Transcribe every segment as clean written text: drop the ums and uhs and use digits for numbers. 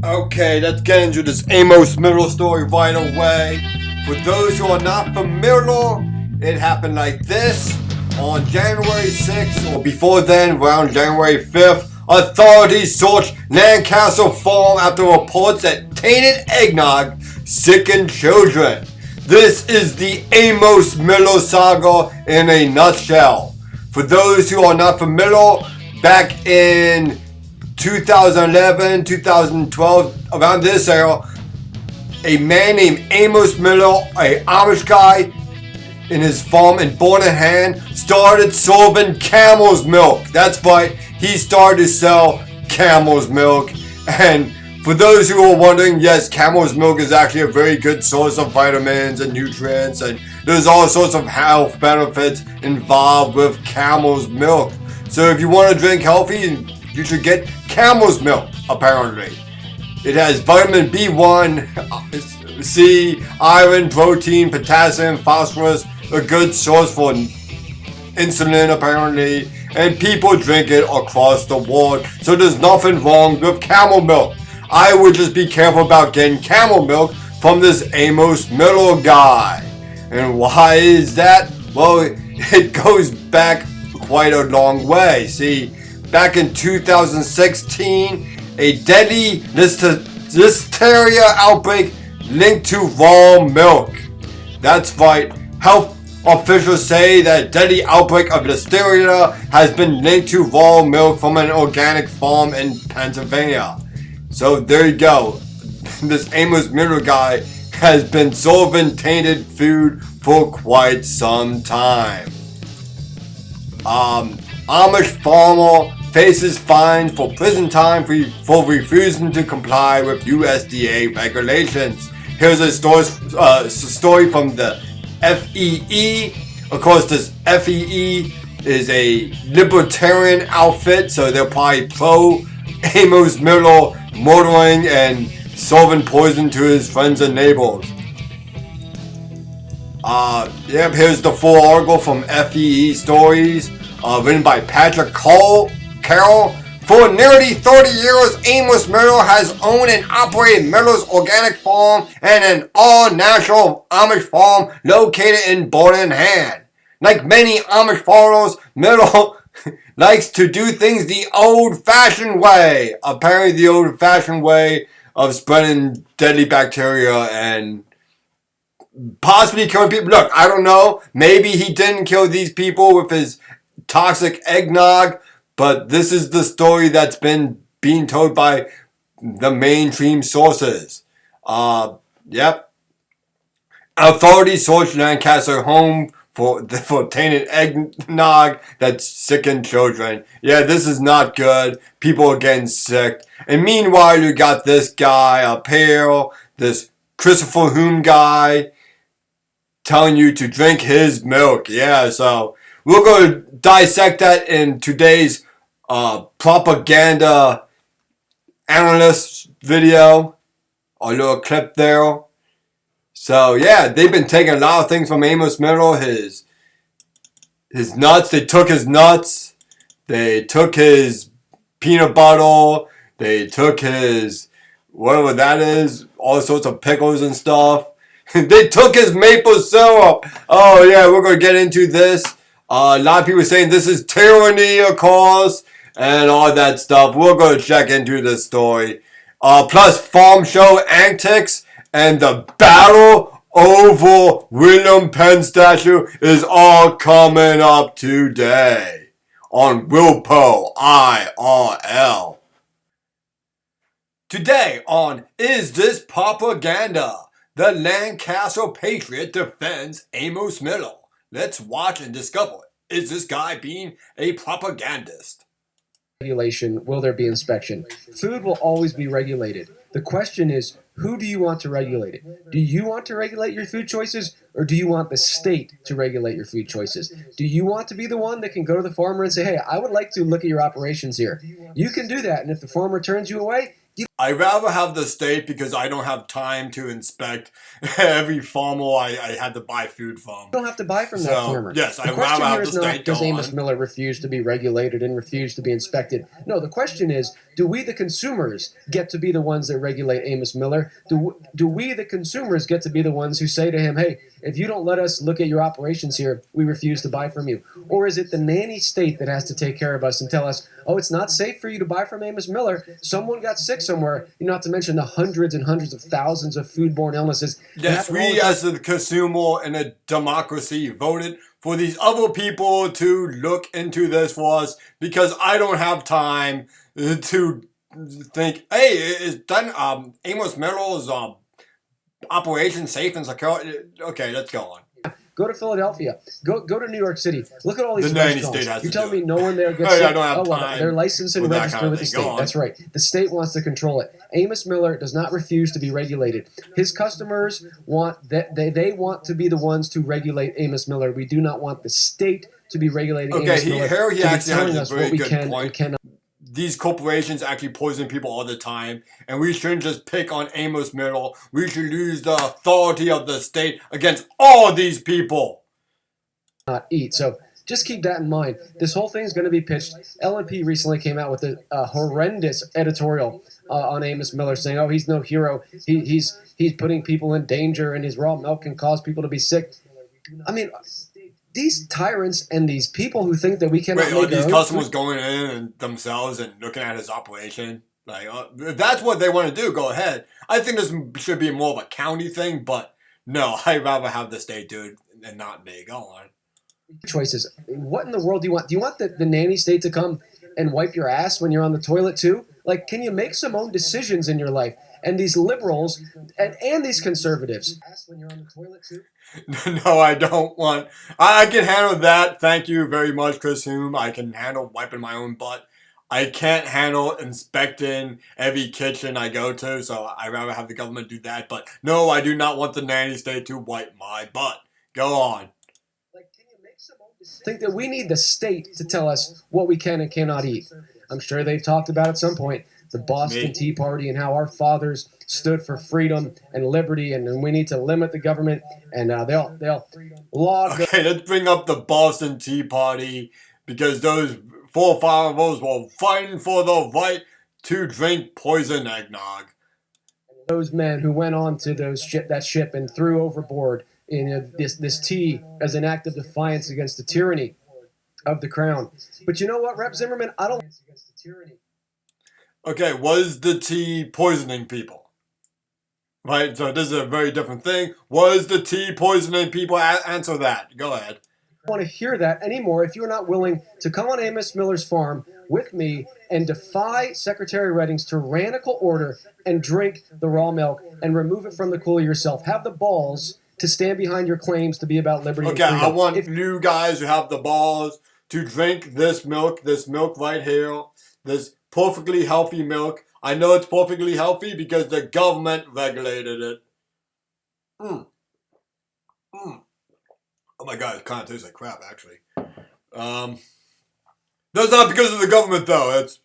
Okay, let's get into this Amos Miller story right away. For those who are not familiar, it happened like this. On January 6th, or before then, around January 5th, authorities searched Lancaster Farm after reports that tainted eggnog sickened children. This is the Amos Miller saga in a nutshell. For those who are not familiar, back in 2011, 2012, around this era, a man named Amos Miller, a Amish guy in his farm in Bordenham, started serving camel's milk. That's right, he started to sell camel's milk. And for those who are wondering, yes, camel's milk is actually a very good source of vitamins and nutrients, and there's all sorts of health benefits involved with camel's milk. So if you want to drink healthy, you should get camel's milk, apparently. It has vitamin B1, C, iron, protein, potassium, phosphorus, a good source for insulin, apparently, and people drink it across the world, so there's nothing wrong with camel milk. I would just be careful about getting camel milk from this Amos Miller guy. And why is that? Well, it goes back quite a long way. See, back in 2016, a deadly listeria outbreak linked to raw milk. That's right, health officials say that a deadly outbreak of listeria has been linked to raw milk from an organic farm in Pennsylvania. So there you go. This Amos Miller guy has been serving tainted food for quite some time. Amish farmer faces fines for prison time for refusing to comply with USDA regulations. Here's a story from the FEE. Of course, this FEE is a libertarian outfit, so they're probably pro Amos Miller murdering and serving poison to his friends and neighbors. Here's the full article from FEE Stories, written by Patrick Carroll. For nearly 30 years, Amos Miller has owned and operated Miller's Organic Farm and an all-natural Amish farm located in Bordenham. Like many Amish farmers, Miller likes to do things the old-fashioned way. Apparently the old-fashioned way of spreading deadly bacteria and possibly killing people. Look, I don't know. Maybe he didn't kill these people with his toxic eggnog, but this is the story that's been being told by the mainstream sources. Yep. Authorities searched Lancaster home for tainted eggnog that sickened children. Yeah, this is not good. People are getting sick. And meanwhile, you got this guy up here, this Christopher Hume guy, telling you to drink his milk. Yeah, so we're going to dissect that in today's propaganda analyst video. A little clip there. So yeah, they've been taking a lot of things from Amos Miller. His nuts. They took his nuts. They took his peanut butter. They took his whatever that is. All sorts of pickles and stuff. They took his maple syrup. Oh yeah, we're gonna get into this. A lot of people are saying this is tyranny, of course, and all that stuff. We're gonna check into this story. Plus farm show antics. And the battle over Penn Statue is all coming up today on Wilpo IRL. Today on Is This Propaganda? The Lancaster Patriot defends Amos Miller. Let's watch and discover, is this guy being a propagandist? Regulation, will there be inspection? Food will always be regulated. The question is, who do you want to regulate it? Do you want to regulate your food choices, or do you want the state to regulate your food choices? Do you want to be the one that can go to the farmer and say, hey, I would like to look at your operations here? You can do that, and if the farmer turns you away, I'd rather have the state because I don't have time to inspect every farmer I had to buy food from. You don't have to buy from that farmer. Yes, the I'd question rather here have is the not, state does go Amos on. Miller refuse to be regulated and refuse to be inspected? No, the question is, do we, the consumers, get to be the ones that regulate Amos Miller? Do we, the consumers, get to be the ones who say to him, hey, if you don't let us look at your operations here, we refuse to buy from you? Or is it the nanny state that has to take care of us and tell us, oh, it's not safe for you to buy from Amos Miller. Someone got sick somewhere. Not to mention the hundreds and hundreds of thousands of foodborne illnesses. Yes, we as the consumer in a democracy voted for these other people to look into this for us because I don't have time to think, hey, is done Amos Miller's operation safe and secure? Okay, let's go on. Go to Philadelphia. Go to New York City. Look at all these The nanny restaurants. state has You're to telling do me it. no one there gets Hey, sick? I don't have well, time they're licensed and for that registered kind of with the thing. Go state. on. That's right. The state wants to control it. Amos Miller does not refuse to be regulated. His customers want that they want to be the ones to regulate Amos Miller. We do not want the state to be regulating Amos Miller. Here he to be actually telling has us a very what we good can point. and cannot. These corporations actually poison people all the time, and we shouldn't just pick on Amos Miller. We should use the authority of the state against all these people. Not eat. So just keep that in mind. This whole thing is going to be pitched. L&P recently came out with a horrendous editorial on Amos Miller saying, oh, he's no hero. He's putting people in danger, and his raw milk can cause people to be sick. I mean, these tyrants and these people who think that we cannot Wait, are these our own customers food- going in and themselves and looking at his operation? Like, if that's what they want to do, go ahead. I think this should be more of a county thing, but no, I'd rather have the state do it and not me. Go on. choices. What in the world do you want? Do you want the nanny state to come and wipe your ass when you're on the toilet too? Like, can you make some own decisions in your life? And these liberals and these conservatives. When you're on the toilet too? No, I don't want. I can handle that. Thank you very much, Chris Hume. I can handle wiping my own butt. I can't handle inspecting every kitchen I go to, so I'd rather have the government do that. But no, I do not want the nanny state to wipe my butt. Go on. Think that we need the state to tell us what we can and cannot eat. I'm sure they've talked about at some point the Boston Tea Party and how our fathers stood for freedom and liberty, and we need to limit the government, and they'll laud. Okay, let's bring up the Boston Tea Party because those forefathers were fighting for the right to drink poison eggnog. Those men who went on to that ship and threw overboard this tea as an act of defiance against the tyranny of the crown. But you know what, Rep. Zimmerman? I don't. Okay, was the tea poisoning people? Right, so this is a very different thing. Was the tea poisoning people? Answer that. Go ahead. I don't want to hear that anymore if you're not willing to come on Amos Miller's farm with me and defy Secretary Redding's tyrannical order and drink the raw milk and remove it from the cooler yourself. Have the balls to stand behind your claims to be about liberty and freedom. Okay, I want you guys who have the balls to drink this milk right here, this perfectly healthy milk. I know it's perfectly healthy because the government regulated it. Oh my god, it kind of tastes like crap, actually. That's not because of the government, though. It's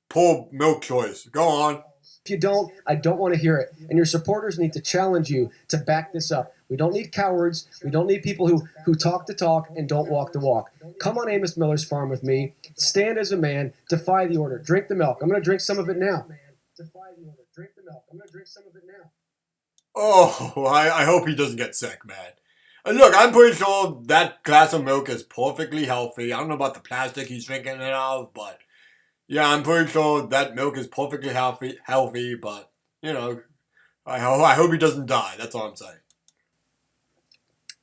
poor milk choice. Go on. If you don't, I don't want to hear it. And your supporters need to challenge you to back this up. We don't need cowards. We don't need people who talk the talk and don't walk the walk. Come on Amos Miller's farm with me. Stand as a man. Defy the order. Drink the milk. I'm going to drink some of it now. Defy the order. Drink the milk. I'm going to drink some of it now. Oh, I hope he doesn't get sick, man. And look, I'm pretty sure that glass of milk is perfectly healthy. I don't know about the plastic he's drinking it out of, but yeah, I'm pretty sure that milk is perfectly healthy, but, you know, I hope he doesn't die. That's all I'm saying.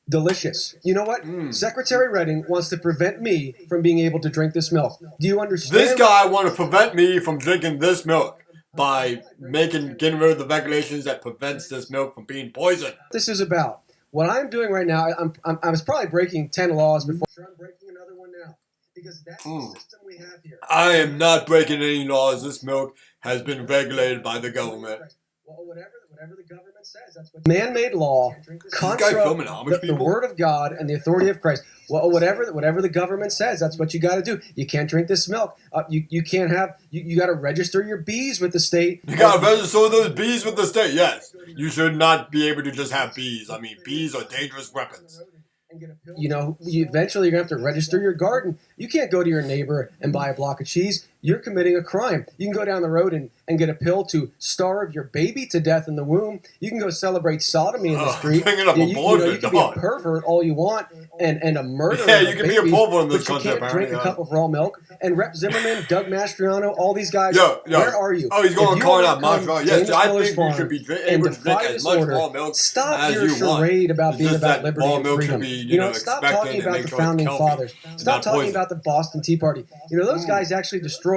Delicious. You know what? Secretary Redding wants to prevent me from being able to drink this milk. Do you understand? This guy wants to prevent me from drinking this milk by getting rid of the regulations that prevents this milk from being poisoned. This is about. What I'm doing right now, I was probably breaking 10 laws before. I'm breaking another one now. Because that's the system we have here. I am not breaking any laws. This milk has been regulated by the government. Well, whatever the government says, that's what man-made law contra the word of God and the authority of Christ. Well, whatever the government says, that's what you got to do. You can't drink this milk. You can't have. You got to register your bees with the state. You got to register those bees with the state. Yes, you should not be able to just have bees. I mean, bees are dangerous weapons. Eventually you're going to have to register your garden. You can't go to your neighbor and buy a block of cheese. You're committing a crime. You can go down the road and get a pill to starve your baby to death in the womb. You can go celebrate sodomy in the street. You can be a pervert all you want and a murderer. Yeah, you can be a pervert in this country, you can't drink a cup of raw milk. And Rep. Zimmerman, Doug Mastriano, all these guys, where are you? Oh, he's going to call out Mastriano. Yes, I think you should be able to drink as much raw milk Stop your charade about being about liberty and freedom. Stop talking about the founding fathers. Stop talking about the Boston Tea Party. Those guys actually destroyed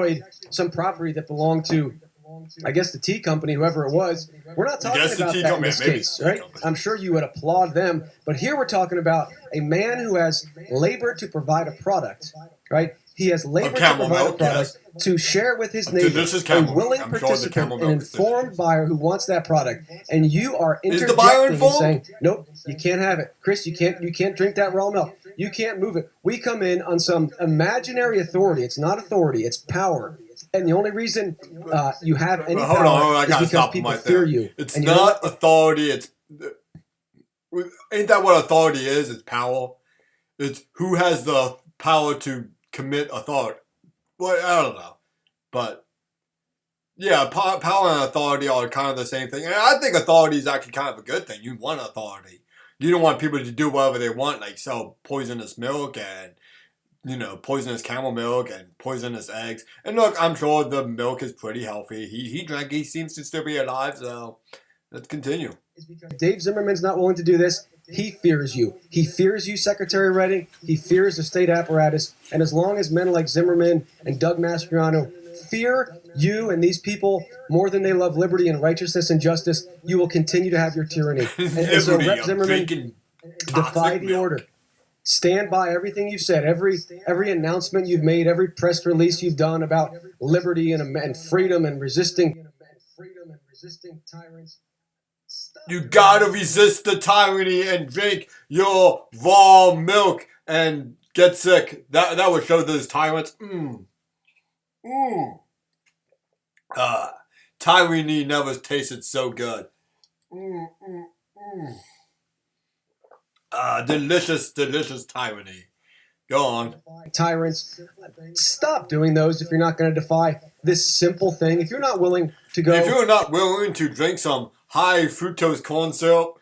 some property that belonged to, I guess, the tea company, whoever it was. We're not talking about that in this case, right? I'm sure you would applaud them. But here we're talking about a man who has labored to provide a product, right? He has labored to provide a product to share with his neighbor, a willing participant, an informed buyer who wants that product. And you are interjecting and saying, nope, you can't have it. Chris, you can't drink that raw milk. You can't move it. We come in on some imaginary authority. It's not authority. It's power. And the only reason you have any power is because people fear you. It's not authority. Ain't that what authority is? It's power. It's who has the power to commit authority. Well, I don't know. But, yeah, power and authority are kind of the same thing. And I think authority is actually kind of a good thing. You want authority. You don't want people to do whatever they want, like sell poisonous milk and, poisonous camel milk and poisonous eggs. And look, I'm sure the milk is pretty healthy. He drank, he seems to still be alive, so let's continue. Dave Zimmerman's not willing to do this. He fears you. He fears you, Secretary Redding. He fears the state apparatus. And as long as men like Zimmerman and Doug Mastriano fear you and these people more than they love liberty and righteousness and justice, you will continue to have your tyranny. And so, Rep. Zimmerman, defy the order. Stand by everything you've said, every announcement you've made, every press release you've done about liberty and freedom and resisting tyrants. You gotta resist the tyranny and drink your raw milk and get sick. That would show those tyrants. Tyranny never tasted so good. Delicious, delicious tyranny. Go on. Tyrants, stop doing those if you're not going to defy this simple thing. If you're not willing to go... If you're not willing to drink some high fructose corn syrup,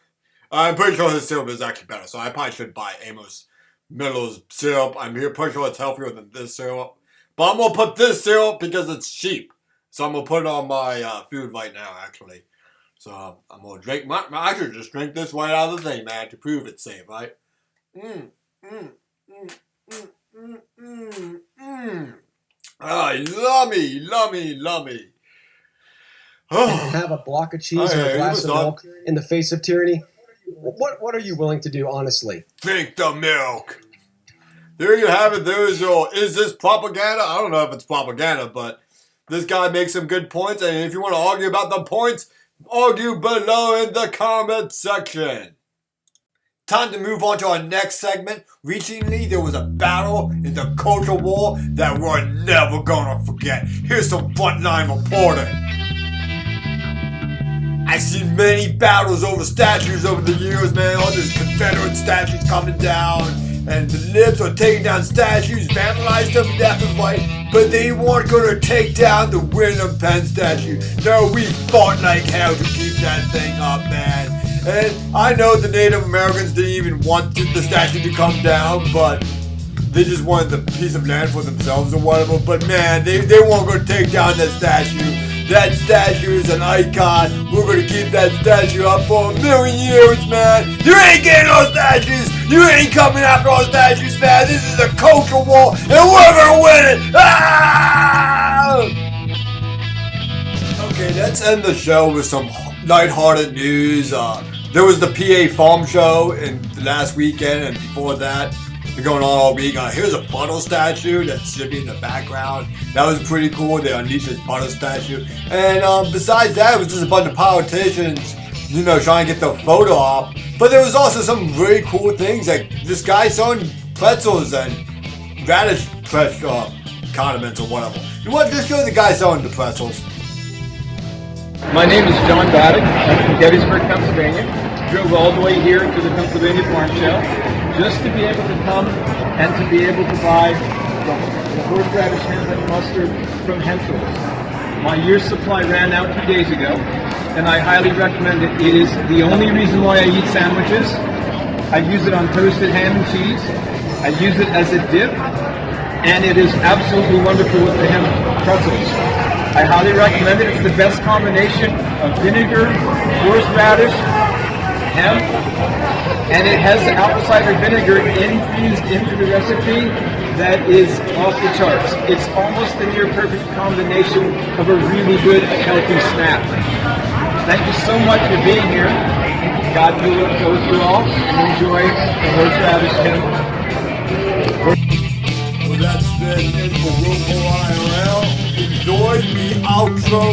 I'm pretty sure his syrup is actually better, so I probably should buy Amos Miller's syrup. I'm pretty sure it's healthier than this syrup. But I'm going to put this syrup because it's cheap. So I'm going to put it on my food right now, actually. So I'm going to drink I should just drink this right out of the thing, man, to prove it's safe, right? Lummy, lummy, lummy. And have a block of cheese or a glass of milk in the face of tyranny. What are you willing to do, honestly? Drink the milk. There you have it. Is this propaganda? I don't know if it's propaganda, but this guy makes some good points. And if you want to argue about the points, argue below in the comment section. Time to move on to our next segment. Recently, there was a battle in the culture war that we're never gonna forget. Here's some frontline reporting. I've seen many battles over statues over the years, man. All these Confederate statues coming down, and the libs are taking down statues, vandalized them left and right, but they weren't gonna take down the William Penn statue. No, we fought like hell to keep that thing up, man. And I know the Native Americans didn't even want the statue to come down, but they just wanted the piece of land for themselves or whatever. But man, they weren't gonna take down that statue. That statue is an icon. We're gonna keep that statue up for 1,000,000 years, man. You ain't getting those statues. You ain't coming after our statues, man. This is a cultural war, and we're gonna win it. Ah! Okay, let's end the show with some lighthearted news. There was the PA Farm Show in the last weekend, and before that, been going on all week. Here's a Buttle statue that's shipping in the background. That was pretty cool. They unleashed this Buttle statue. And besides that, it was just a bunch of politicians, trying to get their photo op. But there was also some really cool things, like this guy selling pretzels and radish condiments or whatever. You want to just show the guy selling the pretzels. My name is John Falcone. I'm from Gettysburg, Pennsylvania. Drove all the way here to the Pennsylvania Farm Show just to be able to come and to be able to buy the horseradish ham and mustard from Hemptzel. My year's supply ran out 2 days ago, and I highly recommend it. It is the only reason why I eat sandwiches. I use it on toasted ham and cheese. I use it as a dip, and it is absolutely wonderful with the hemp pretzels. I highly recommend it. It's the best combination of vinegar, horseradish, hemp, and it has apple cider vinegar infused into the recipe that is off the charts. It's almost the near perfect combination of a really good, healthy snack. Thank you so much for being here. God be with you all, and enjoy the horseradish hemp. Well, that's been it for Wilpo IRL. Enjoy the outro.